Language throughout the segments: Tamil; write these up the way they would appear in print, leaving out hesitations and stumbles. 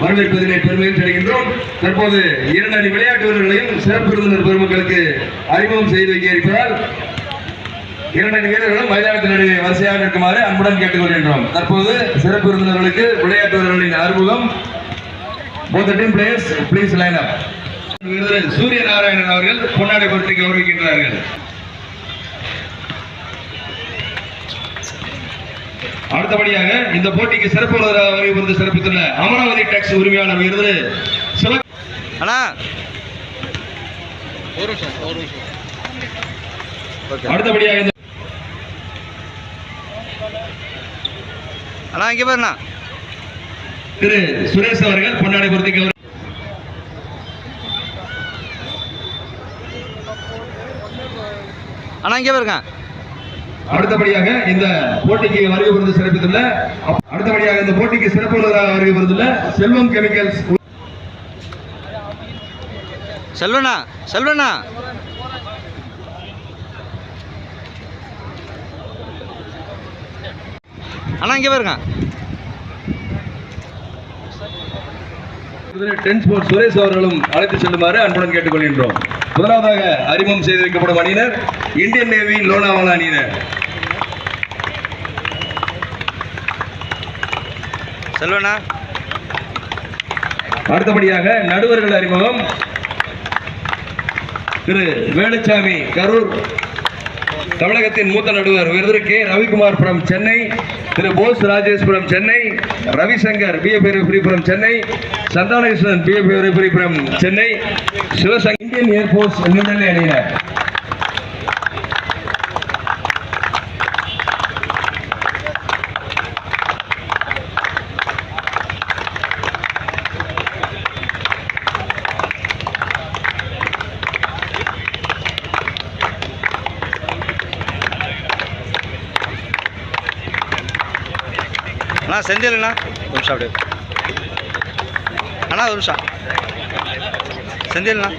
வரவேற்பதிலே பெருமையும் கிடைக்கின்றோம். தற்போது 2 அணி விளையாட்டு வீரர்களையும் சிறப்பு விருந்தினர் பெருமக்களுக்கு அறிமுகம் செய்து வைக்க இருப்பதால் 2 அணி வீரர்களும் மைதானத்தின் நடுவே வரிசையாக இருக்குமாறு அன்புடன் கேட்டுக்கொள்கின்றோம். தற்போது சிறப்பு விருந்தினர்களுக்கு விளையாட்டு வீரர்களின் அறிமுகம். Both the team players, please line up. சூரிய நாராயணன் அவர்கள் பொன்னாடை பொருத்தி கௌரவிக்கின்றார்கள். அடுத்தபடியாக இந்த போட்டிக்கு சிறப்பு விருது சிறப்பித்துள்ள அமராவதி டாக்ஸ் உரிமையாளர் விருது அடுத்தபடியாக இங்க பாருண்ணா திரு சுரேஷ் அவர்கள் பொன்னாடை பொருத்தி இங்க பாருங்க. அடுத்தபடியாக இந்த போட்டிக்கு வருகை புரிந்து சிறப்பித்துள்ள அடுத்தபடியாக இந்த போட்டிக்கு சிறப்பு வருகை புரிந்துள்ள செல்வம் கெமிக்கல்ஸ் செல்வனா இங்க பாருங்க. டென்ஸ்போர்ட் சுரேஷ் அவர்களும் அழைத்து செல்லுமாறு அன்புடன் கேட்டுக்கொள்கின்றோம். முதலாவதாக அறிமுகம் செய்து வைக்கப்படும் அணியினர் இந்தியன் நேவி லோனாவாலா அணியினர். செல்வனா. அடுத்தபடியாக நடுவர்கள் அறிமுகம் திரு வேலுச்சாமி கரூர் தமிழகத்தின் மூத்த நடுவர் விருது கே ரவிக்குமார் புரம் சென்னை, திரு போஸ் ராஜேஸ்வரம் சென்னை, ரவிசங்கர் பிஎஃப்ரி சென்னை, சந்தானகிருஷ்ணன் பிஎஃப்ரி சென்னை, சிவசங்கர் இந்தியன் ஏர்போர்ஸ் நியூடெல்லி அணியினர். செந்தில்ண்ணா ஒரு நிமிஷம் அப்படியே அண்ணா ஒரு நிமிஷம் செந்தில்ண்ணா.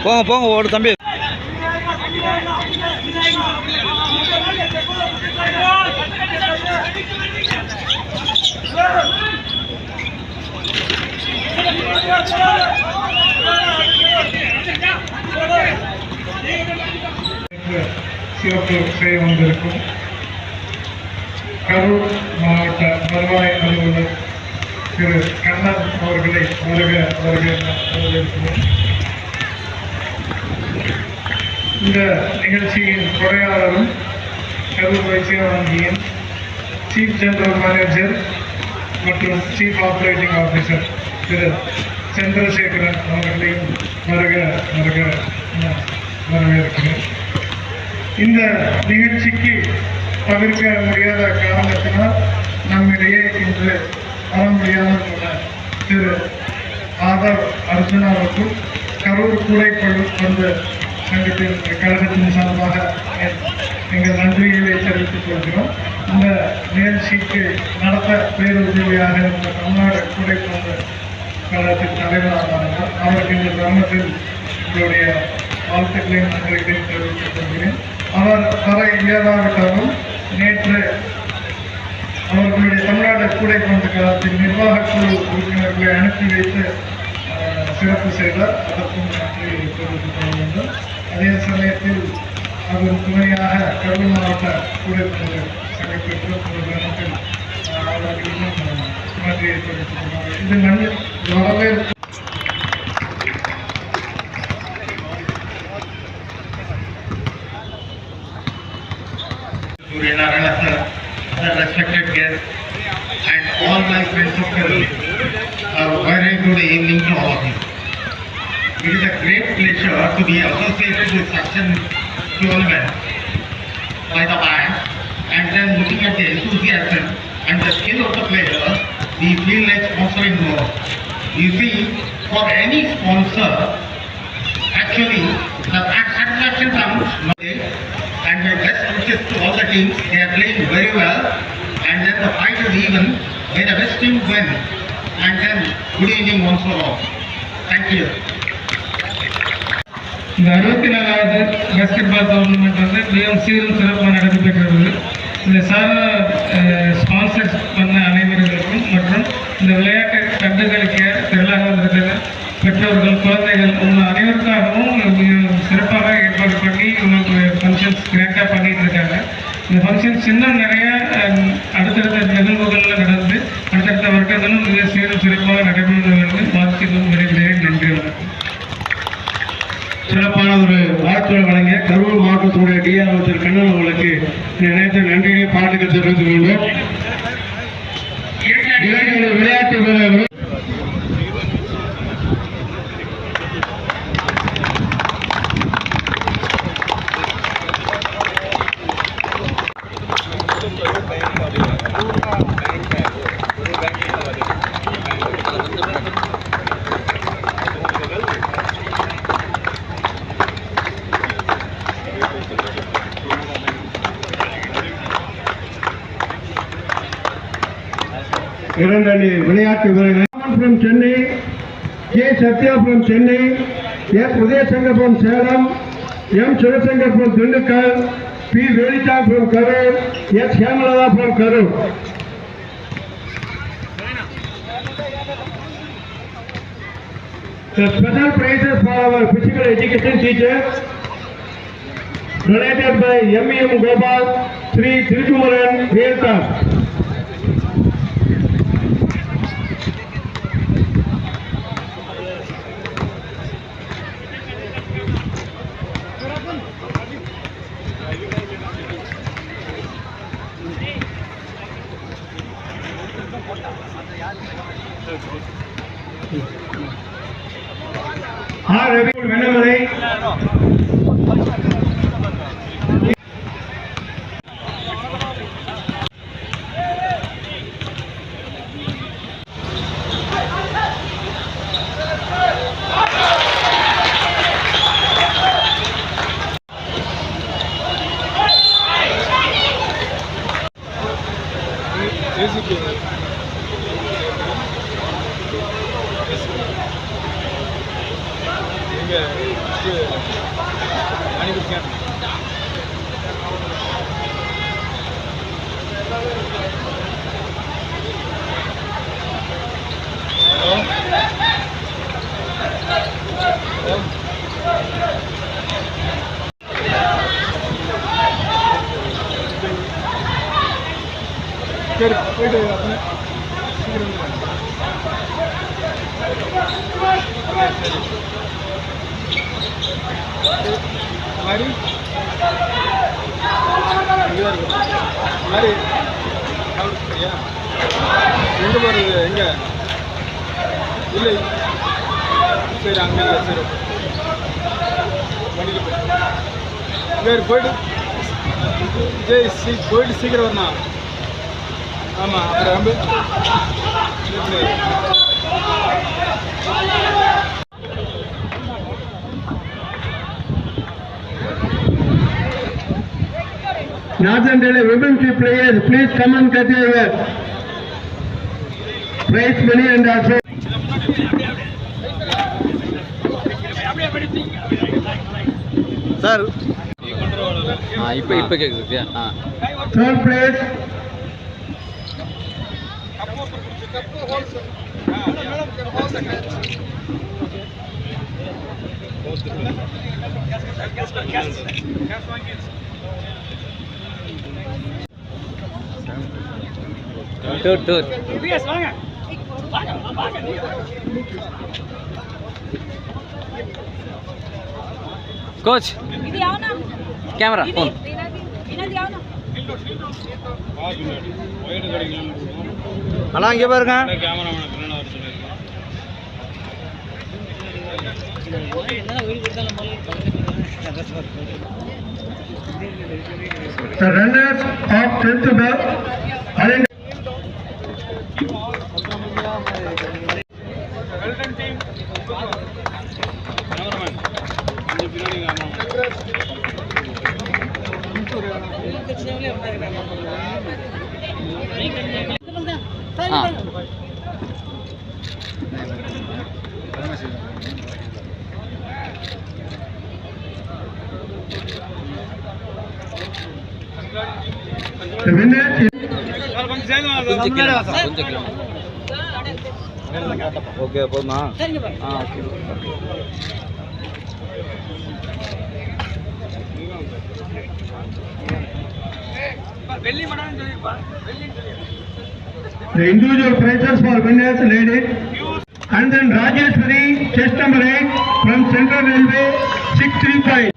போங்க போங்க ஓடு தம்பி. சிறப்பு செய்ய வந்திருக்கும் கரூர் மாவட்ட வருவாய் அலுவலர் திரு கண்ணன் அவர்களை வரவேற்கிறோம். இந்த நிகழ்ச்சியின் கொடையாளரும் கரூர் வைசிய வங்கியின் சீஃப் ஜெனரல் மேனேஜர் மற்றும் சீஃப் ஆப்ரேட்டிங் ஆஃபீஸர் திரு சந்திரசேகரன் அவர்களையும் வரவேற்கிறேன். இந்த நிகழ்ச்சிக்கு தவிர்க்க முடியாத காரணத்தினால் நம்மிடையே இன்று வர முடியாமல் உள்ள திரு ஆதர் அர்ஜுனா அவர்கள் கரூர் கூடைப்பந்து சங்கத்தின் கழகத்தின் சார்பாக எங்கள் நன்றிகளை தெரிவித்துக் கொள்கிறோம். இந்த நிகழ்ச்சிக்கு நடத்த பேருதவியாக இருந்த தமிழ்நாடு கூடைப்பந்து கழகத்தின் தலைவராக அவருக்கு இந்த கிராமத்தில் எங்களுடைய வாழ்த்துக்களையும் நன்றிகளையும் தெரிவித்துக் கொள்கிறேன். அவர் வர இயலாவிட்டாலும் நேற்று அவர்களுடைய தமிழ்நாடு கூடைப்பந்து கழகத்தின் நிர்வாக குழு உறுப்பினர்களை அனுப்பி வைத்து சிறப்பு செய்தார். அதற்கும் நன்றி தெரிவித்துக் கொள்ள வேண்டும். அதே சமயத்தில் அதன் துணையாக கரூர் மாவட்ட கூடைப்பந்து சங்கத்திற்கு ஒரு தினத்தில் அவர்களுக்கும் நன்றியை தெரிவித்துக் கொள்வார்கள். இது வரவேற்பு respected guests and all my friends of Kerala, a very good evening to all of you. It is a great pleasure to be associated with such an tournament by the band, and then looking at the enthusiasm and the skill of the players, we feel like sponsoring more. You see, for any sponsor, actually the attraction comes and my best wishes to all the teams. They are playing very well, and then the fight is even. May the best team win, and then good evening once for all. Thank you. இந்த 64வது பாஸ்கெட்பால் டோர்னமெண்ட் மிகவும் சீரும் சிறப்பாக நடைபெற்றது. இந்த ஸ்பான்சர்ஸ் பண்ண அனைவர்களுக்கும் மற்றும் இந்த விளையாட்டை கண்டுகளிக்க திரளாக வந்திருக்கிற பெற்றோர்கள், குழந்தைகள் உங்கள் அனைவருக்காகவும் சிறப்பாக ஏற்பாடு பண்ணி உங்களுக்கு ஃபங்க்ஷன்ஸ் கிராண்டாக பண்ணிட்டு இருக்காங்க. இந்த ஃபங்க்ஷன்ஸ் இன்னும் நிறைய அடுத்தடுத்த நிகழ்வுகளில் நடந்து அடுத்தடுத்த வருடங்களும் மிக சீரும் சிறப்பாக நடைபெறுவதற்கு வாழ்த்துக்களும் விரைவிலேயே. நன்றி, வணக்கம். சிறப்பான ஒரு வாழ்த்துறை வழங்கிய கரூர் மாவட்டத்துடைய டிஆர் அமைச்சர் கண்ணன் அவர்களுக்கு நினைத்த நன்றியை பாராட்டுகள் தெரிவித்துக் கொள்வோம். விளையாட்டு வீரர்கள் இரண்டணி விளையாட்டு வீரர்கள் from Chennai, J. Satya from Chennai, S. Udayashankar from Salem, M. Chirashankar from Dindukkal, P. Velita from Karur, S. Hemalala from Karur. The special prizes for our physical education teachers donated by M. Gopal, Sri Tirukumaran, Realtor. Ravi Venamare. எங்க போறது எங்க இல்லை சரி அங்கே சரி வண்டியில் போய் போயிட்டு போயிட்டு சீக்கிரம் வரணும் ஆமாம் அப்புறம் ரொம்ப Northern Delhi women's players, please come and get your prize money and also. Sir இப்போ கேட்குது Third place. Tour coach camera phone அண்ணா இங்கே பாருங்க The runners of 10th ball. Well done team cameraman கொஞ்சம் பின்னாடி The winner is ஓகே போதுமா the individual prizes for winners lady and then Rajeshwari chest number 8 from Central Railway 635.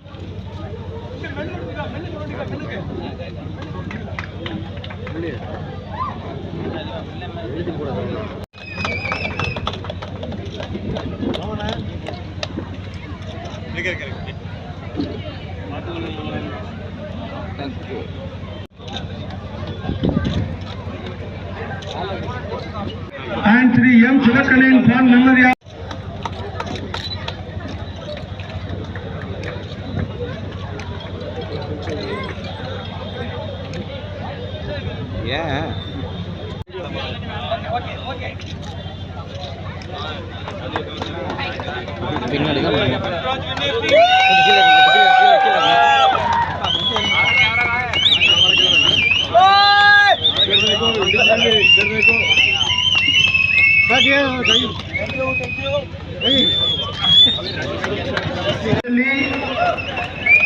And Sri M. Chidakalin Fund Memorial. Yeah. பின்னாடி தான் போகணும். கொஞ்சம் கீழே இருங்க, கீழே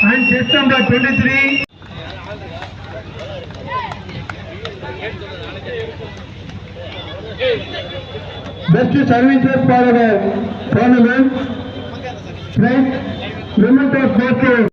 And test number 23. Best services for our tournament. Friends, remember to